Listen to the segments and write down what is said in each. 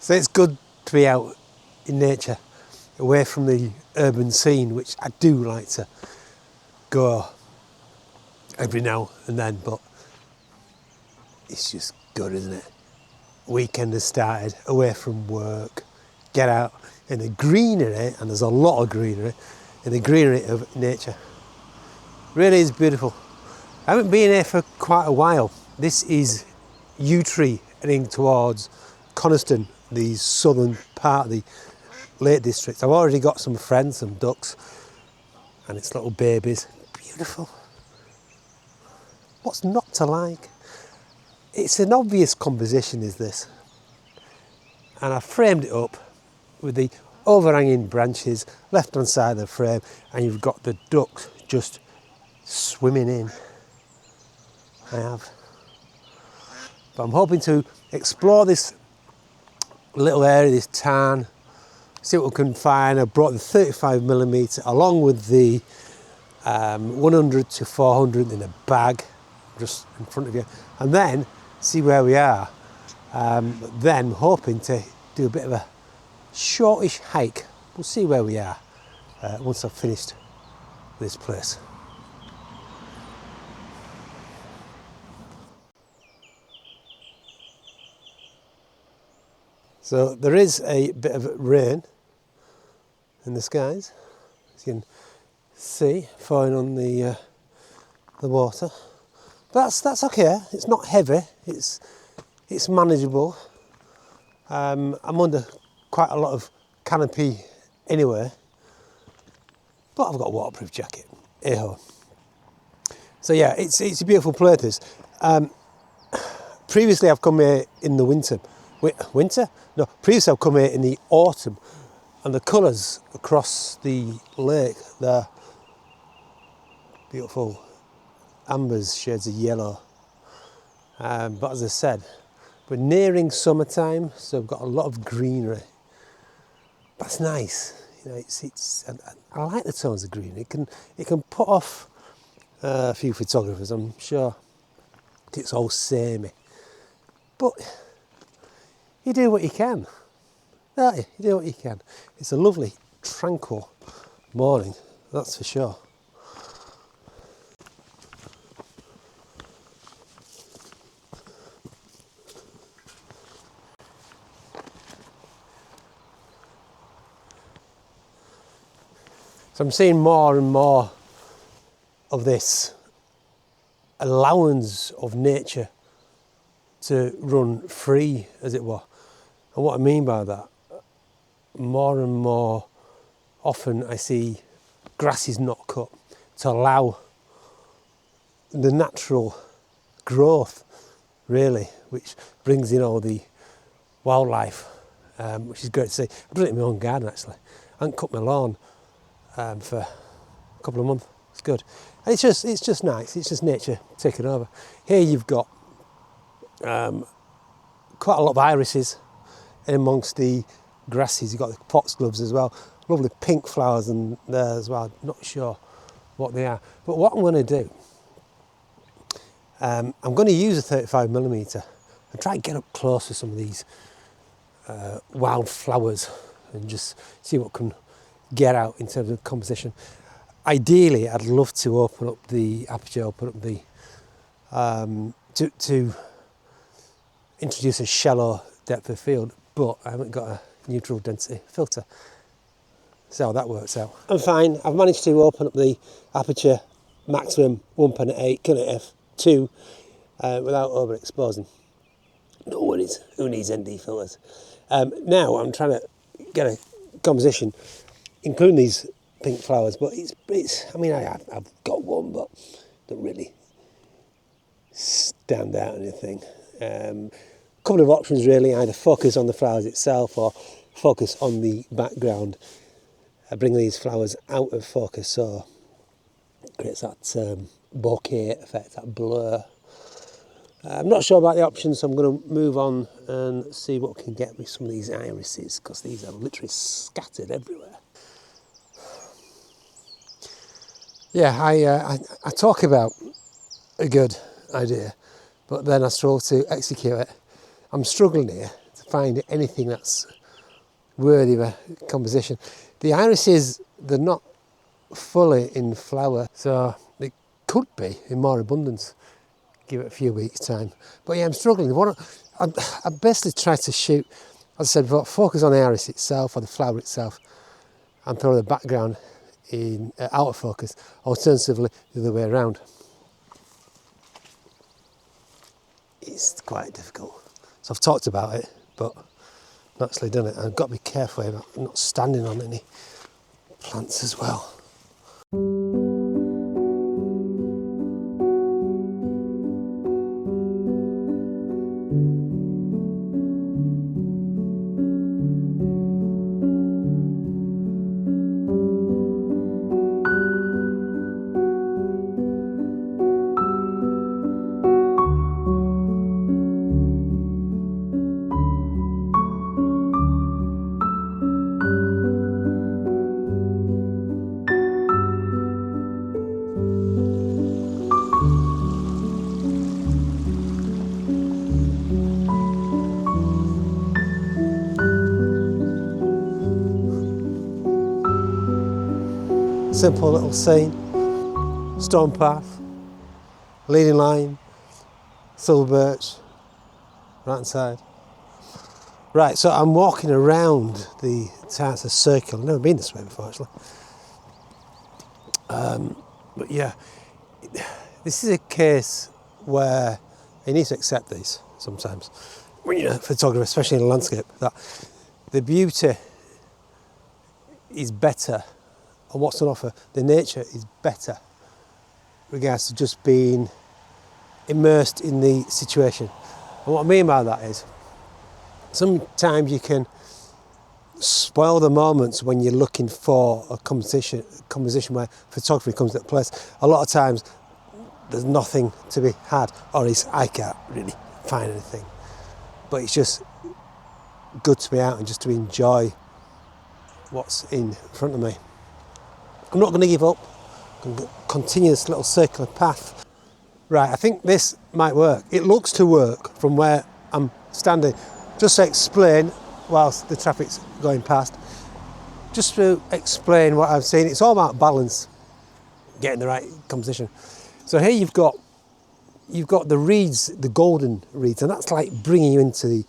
So it's good to be out in nature, away from the urban scene, which I do like to go every now and then, but it's just good, isn't it? Weekend has started, away from work, get out in the greenery, and there's a lot of greenery, in the greenery of nature. Really is beautiful. I haven't been here for quite a while. This is yew tree heading towards Coniston, the southern part of the Lake District. I've already got some friends, some ducks, and its little babies. Beautiful. What's not to like? It's an obvious composition, is this. And I framed it up with the overhanging branches, left hand side of the frame, and you've got the ducks just swimming in. I have. But I'm hoping to explore this little area, this tarn, see what we can find. I brought the 35mm along with the 100 to 400 in a bag, just in front of you, and then see where we are. Then hoping to do a bit of a shortish hike. We'll see where we are once I've finished this place. So there is a bit of rain in the skies, as you can see, falling on the water. But that's okay. It's not heavy. It's manageable. I'm under quite a lot of canopy anyway, but I've got a waterproof jacket. Hey-ho. So yeah, it's a beautiful place. Previously I've come here in the winter. Winter? No, previously I've come here in the autumn, and the colours across the lake, they're beautiful ambers, shades of yellow. But as I said, we're nearing summertime, so we've got a lot of greenery. That's nice. You know, I like the tones of green. It can put off a few photographers, I'm sure. It's all samey. But you do what you can, don't you? You do what you can. It's a lovely, tranquil morning, that's for sure. So I'm seeing more and more of this allowance of nature to run free, as it were. And what I mean by that, more and more often I see grass is not cut to allow the natural growth, really, which brings in all the wildlife, which is great to see. I've done it in my own garden, actually. I haven't cut my lawn for a couple of months. It's good. And it's just nice. It's just nature taking over. Here you've got quite a lot of irises in amongst the grasses. You've got the foxgloves as well. Lovely pink flowers in there as well. Not sure what they are. But what I'm going to do, I'm going to use a 35mm and try and get up close to some of these wild flowers and just see what can get out in terms of composition. Ideally, I'd love to open up the aperture, open up the to introduce a shallow depth of field, but I haven't got a neutral density filter. See how that works out. I'm fine. I've managed to open up the aperture maximum 1.8 f2 without overexposing. No worries. Who needs ND filters? Now I'm trying to get a composition, including these pink flowers, but it's. I mean, I've got one, but don't really stand out or anything. Couple of options really, either focus on the flowers itself or focus on the background. I bring these flowers out of focus, so it creates that bokeh effect, that blur. I'm not sure about the options, so I'm going to move on and see what we can get with some of these irises, because these are literally scattered everywhere. Yeah, I talk about a good idea, but then I struggle to execute it. I'm struggling here to find anything that's worthy of a composition. The irises, they're not fully in flower, so they could be in more abundance. Give it a few weeks' time. But yeah, I'm struggling. I basically try to shoot, as I said before, focus on the iris itself or the flower itself and throw the background in out of focus, alternatively the other way around. It's quite difficult. So I've talked about it, but not actually done it. I've got to be careful about not standing on any plants as well. Simple little scene, stone path, leading line, silver birch, right hand side. Right, so I'm walking around the Tarn circle. I've never been this way before actually. But yeah, this is a case where you need to accept these sometimes. When you're a photographer, especially in a landscape, that the beauty is better, and what's on offer, the nature is better, regards to just being immersed in the situation. And what I mean by that is, sometimes you can spoil the moments when you're looking for a composition where photography comes into place. A lot of times there's nothing to be had, or at least I can't really find anything. But it's just good to be out and just to enjoy what's in front of me. I'm not going to give up. I'm going to continue this little circular path. Right, I think this might work. It looks to work from where I'm standing. Just to explain, whilst the traffic's going past, just to explain what I've seen, it's all about balance, getting the right composition. So here you've got the reeds, the golden reeds, and that's like bringing you into the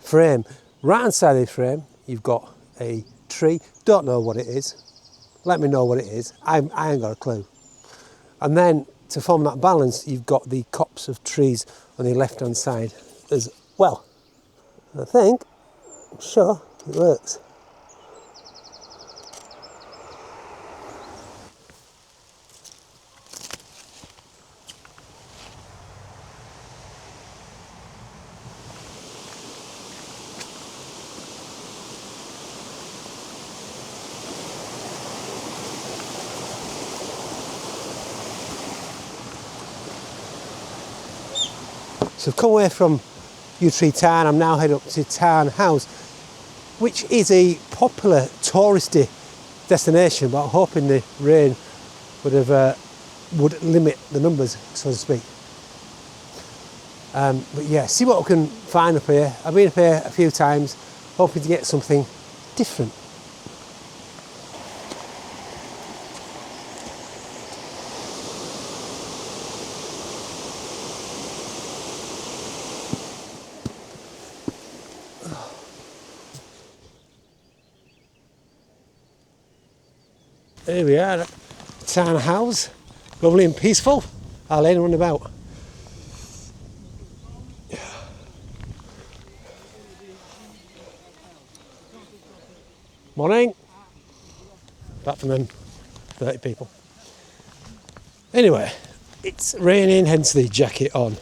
frame. Right hand side of the frame, you've got a tree. Don't know what it is. Let me know what it is. I ain't got a clue. And then to form that balance, you've got the copse of trees on the left hand side as well. I think, I'm sure it works. So I've come away from Yew Tree Tarn. I'm now headed up to Tarn House, which is a popular touristy destination, but I'm hoping the rain would limit the numbers, so to speak. But yeah, see what we can find up here. I've been up here a few times, hoping to get something different. Here we are at Tarn House, lovely and peaceful. I'll let run about. Morning. Apart from them 30 people. Anyway, it's raining, hence the jacket on.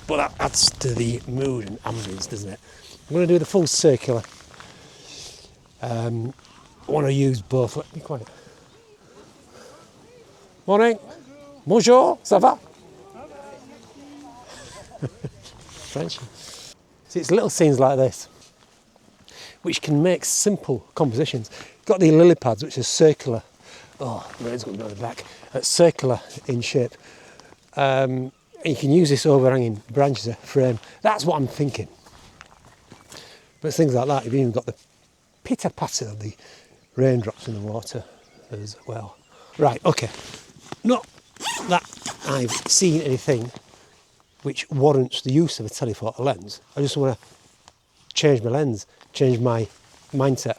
But that adds to the mood and ambience, doesn't it? I'm going to do the full circular. I want to use both. Let me quiet. Morning. Bonjour, ça va? French. See, it's little scenes like this which can make simple compositions. Got the lily pads, which are circular. Oh, rain's going to go in the back. Circular in shape. And you can use this overhanging branch as a frame. That's what I'm thinking. But it's things like that. You've even got the pitter-patter of the raindrops in the water as well. Right, okay. Not that I've seen anything which warrants the use of a telephoto lens. I just want to change my lens, change my mindset,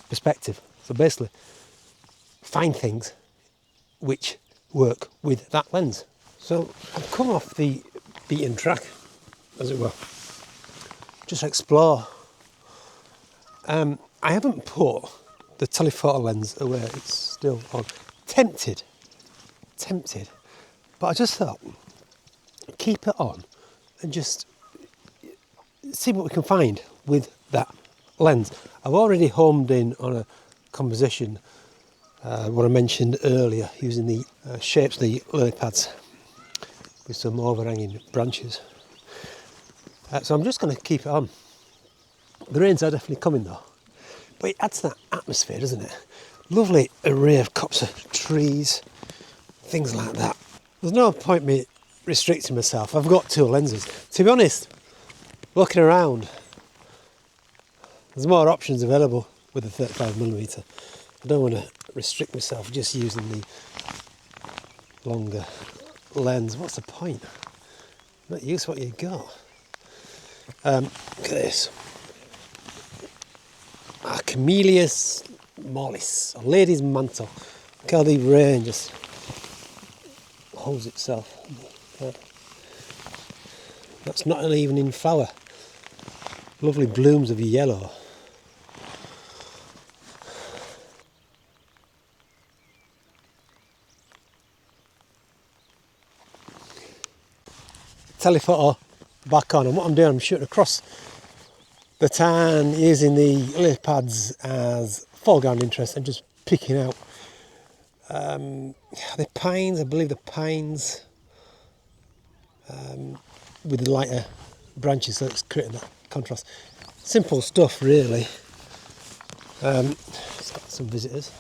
perspective. So basically, find things which work with that lens. So I've come off the beaten track, as it were. Just explore. I haven't put the telephoto lens away, it's still on. Tempted, but I just thought, keep it on and just see what we can find with that lens. I've already homed in on a composition, what I mentioned earlier, using the shapes of the lily pads with some overhanging branches. So I'm just going to keep it on. The rains are definitely coming though, but it adds that atmosphere, doesn't it? Lovely array of copse of trees, things like that. There's no point me restricting myself. I've got two lenses. To be honest, looking around, there's more options available with the 35mm. I don't want to restrict myself just using the longer lens. What's the point? Not use what you got. Look at this. Camellias mollis, or lady's mantle. Look how the rain just holds itself. That's not even in flower. Lovely blooms of yellow. Telephoto back on, and what I'm doing, I'm shooting across the Tarn using the lily pads as foreground interest and just picking out the pines, I believe the pines, with the lighter branches, so it's creating that contrast. Simple stuff really. It's got some visitors.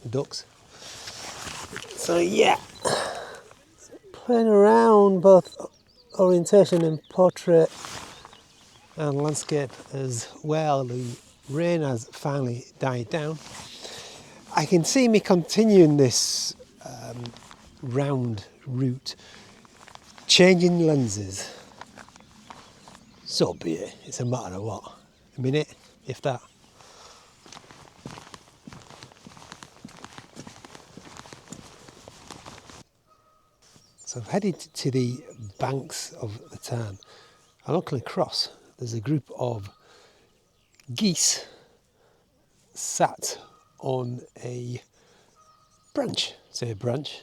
Ducks. So yeah, playing around both orientation and portrait and landscape as well. The rain has finally died down. I can see me continuing this round route, changing lenses. So be it. It's a matter of what? A minute, if that. So I've headed to the banks of the Tarn. I'm looking across. There's a group of geese sat on a branch, say a branch,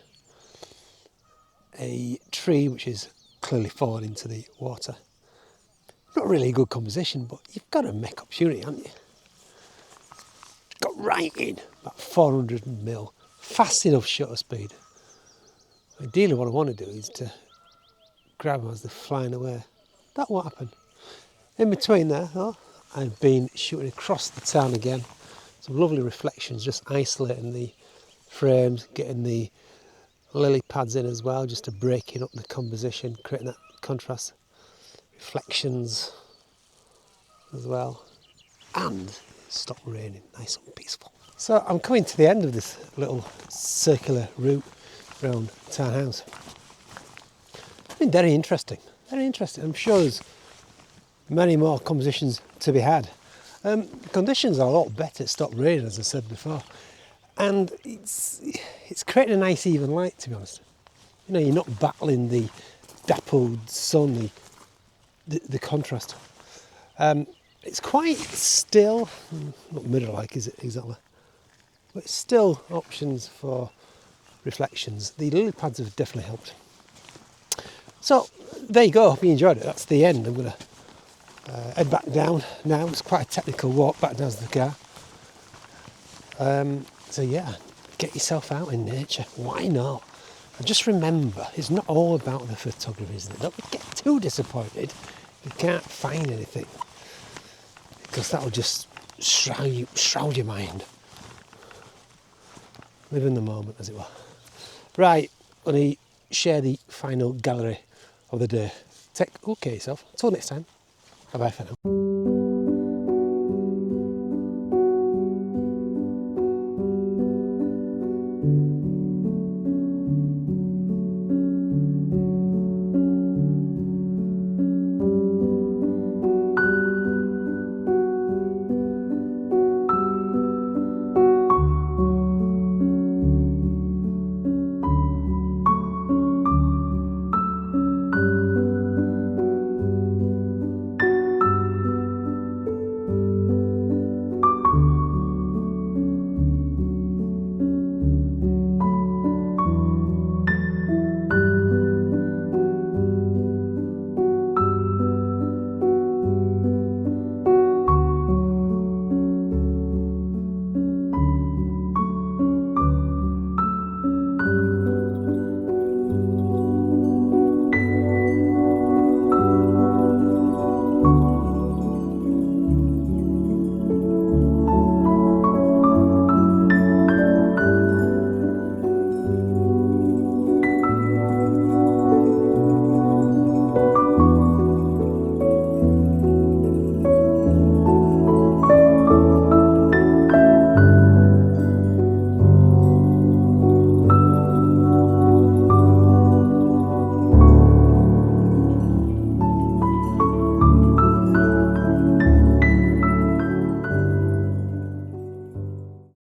a tree which is clearly fallen into the water. Not really a good composition, but you've got a make opportunity, haven't you? Got right in, about 400mm, fast enough shutter speed. Ideally what I want to do is to grab them as they're flying away. That won't happen. In between there, though, I've been shooting across the town again. Some lovely reflections, just isolating the frames, getting the lily pads in as well, just to breaking up the composition, creating that contrast. Reflections as well. And it stopped raining, nice and peaceful. So I'm coming to the end of this little circular route around Tarn House. It's been very interesting, very interesting. I'm sure there's many more compositions to be had. Conditions are a lot better. It stopped raining, as I said before, and it's creating a nice even light, to be honest. You know, you're not battling the dappled sun, the contrast. It's quite still, not mirror-like, is it exactly? But it's still options for reflections. The lily pads have definitely helped. So there you go. Hope you enjoyed it. That's the end. I'm going to head back down now. It's quite a technical walk back down to the car. So yeah, get yourself out in nature. Why not? And just remember, it's not all about the photography, isn't it? Don't get too disappointed if you can't find anything, because that will just shroud your mind. Live in the moment, as it were. Right, let me share the final gallery of the day. Take good care of yourself. Until next time. Bye bye for now.